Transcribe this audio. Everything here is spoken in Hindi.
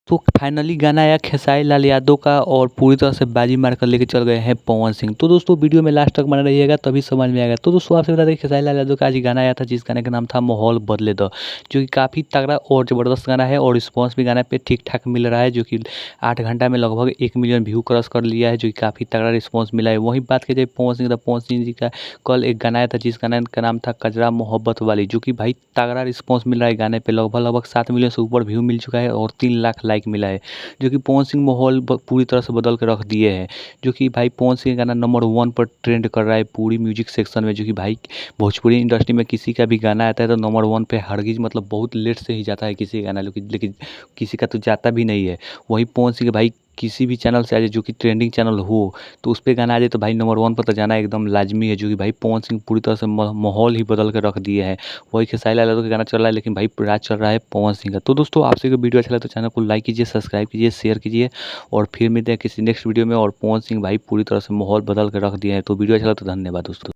तो फाइनली गाना आया खेसारी लाल यादव का और पूरी तरह से बाजी मारकर लेके चल गए हैं पवन सिंह। तो दोस्तों वीडियो में लास्ट तक बना रहिएगा तभी समझ में आएगा। तो दोस्तों आपसे बता दें खेसारी लाल यादव का आज गाना आया था जिस गाने का नाम था माहौल बदले दो, जो कि काफ़ी तगड़ा और ज़बरदस्त गाना है और रिस्पॉन्स भी गाने पे ठीक ठाक मिल रहा है, जो कि 8 घंटा में लगभग 1 मिलियन व्यू क्रॉस कर लिया है, जो कि काफ़ी तगड़ा रिस्पॉन्स मिला है। वहीं बात की जाए पवन सिंह, तो पवन सिंह जी का कल एक गाना आया था जिस गाने का नाम था कजरा मोहब्बत वाली, जो कि भाई तगड़ा रिस्पॉन्स मिल रहा है गाने पे। लगभग 7 मिलियन से ऊपर व्यू मिल चुका है और 3 लाख लाइक मिला है, जो कि पवन सिंह माहौल पूरी तरह से बदल के रख दिए हैं। जो कि भाई पवन सिंह का गाना नंबर 1 पर ट्रेंड कर रहा है पूरी म्यूजिक सेक्शन में, जो कि भाई भोजपुरी इंडस्ट्री में किसी का भी गाना आता है तो नंबर 1 पे हरगिज मतलब बहुत लेट से ही जाता है किसी का गाना, लेकिन किसी का तो जाता भी नहीं है। वहीं पवन सिंह भाई किसी भी चैनल से आ जाए जो कि ट्रेंडिंग चैनल हो, तो उस पे गाना आ जाए तो भाई नंबर 1 पर तो जाना एकदम लाजमी है, जो कि भाई पवन सिंह पूरी तरह से माहौल ही बदल के रख दिए हैं। वही खेसारी लाल यादव का गाना चल रहा है, लेकिन भाई राज चल रहा है पवन सिंह का। तो दोस्तों आपसे अगर वीडियो अच्छा लगे तो चैनल को लाइक कीजिए, सब्सक्राइब कीजिए, शेयर कीजिए और फिर मिलते हैं किसी नेक्स्ट वीडियो में। और पवन सिंह भाई पूरी तरह से माहौल बदल के रख दिए हैं। तो वीडियो अच्छा लगा तो धन्यवाद दोस्तों।